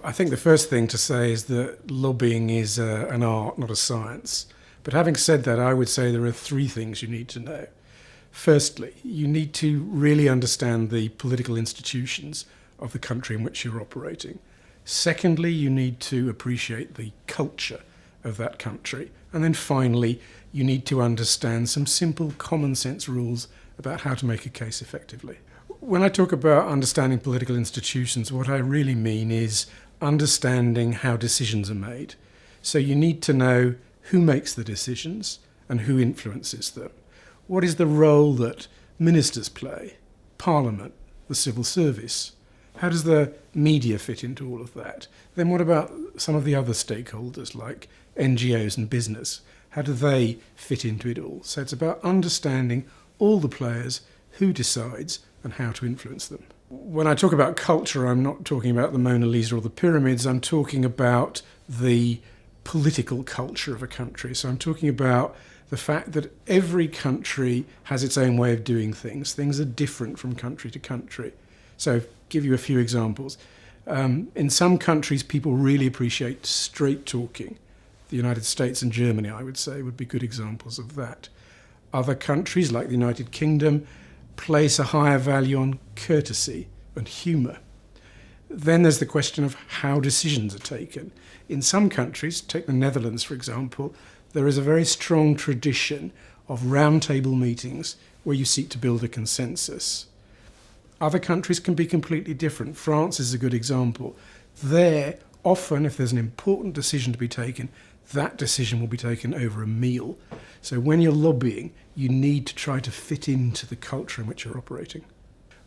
I think the first thing to say is that lobbying is an art, not a science. But having said that, I would say there are three things you need to know. Firstly, you need to really understand the political institutions of the country in which you're operating. Secondly, you need to appreciate the culture of that country. And then finally, you need to understand some simple common sense rules about how to make a case effectively. When I talk about understanding political institutions, what I really mean is understanding how decisions are made. So you need to know who makes the decisions and who influences them. What is the role that ministers play, Parliament, the civil service? How does the media fit into all of that? Then what about some of the other stakeholders like NGOs and business? How do they fit into it all? So it's about understanding all the players, who decides, and how to influence them. When I talk about culture, I'm not talking about the Mona Lisa or the pyramids, I'm talking about the political culture of a country. So I'm talking about the fact that every country has its own way of doing things. Things are different from country to country. So I'll give you a few examples. In some countries, people really appreciate straight talking. The United States and Germany, I would say, would be good examples of that. Other countries, like the United Kingdom, place a higher value on courtesy and humour. Then there's the question of how decisions are taken. In some countries, take the Netherlands for example, there is a very strong tradition of roundtable meetings where you seek to build a consensus. Other countries can be completely different. France is a good example. There, often, if there's an important decision to be taken, that decision will be taken over a meal. So when you're lobbying, you need to try to fit into the culture in which you're operating.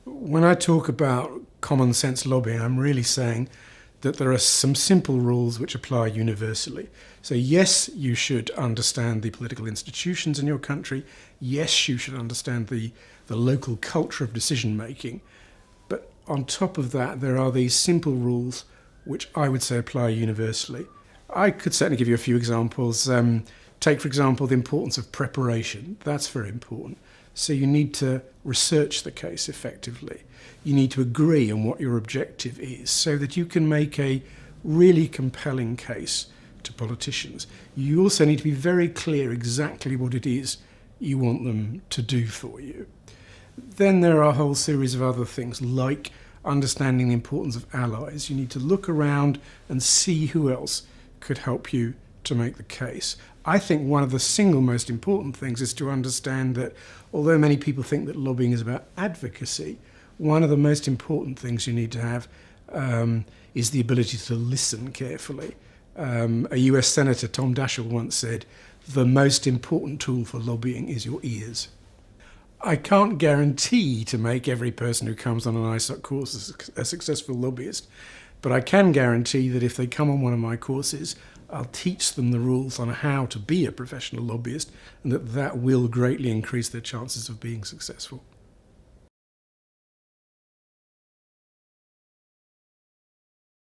When I talk about common sense lobbying, I'm really saying that there are some simple rules which apply universally. So yes, you should understand the political institutions in your country. Yes, you should understand the local culture of decision making. But on top of that, there are these simple rules which I would say apply universally. I could certainly give you a few examples. Take, for example, the importance of preparation. That's very important. So you need to research the case effectively. You need to agree on what your objective is so that you can make a really compelling case to politicians. You also need to be very clear exactly what it is you want them to do for you. Then there are a whole series of other things like understanding the importance of allies. You need to look around and see who else could help you to make the case. I think one of the single most important things is to understand that although many people think that lobbying is about advocacy, one of the most important things you need to have is the ability to listen carefully. A US Senator, Tom Daschle, once said, "The most important tool for lobbying is your ears." I can't guarantee to make every person who comes on an ISOC course a successful lobbyist, but I can guarantee that if they come on one of my courses, I'll teach them the rules on how to be a professional lobbyist, and that will greatly increase their chances of being successful.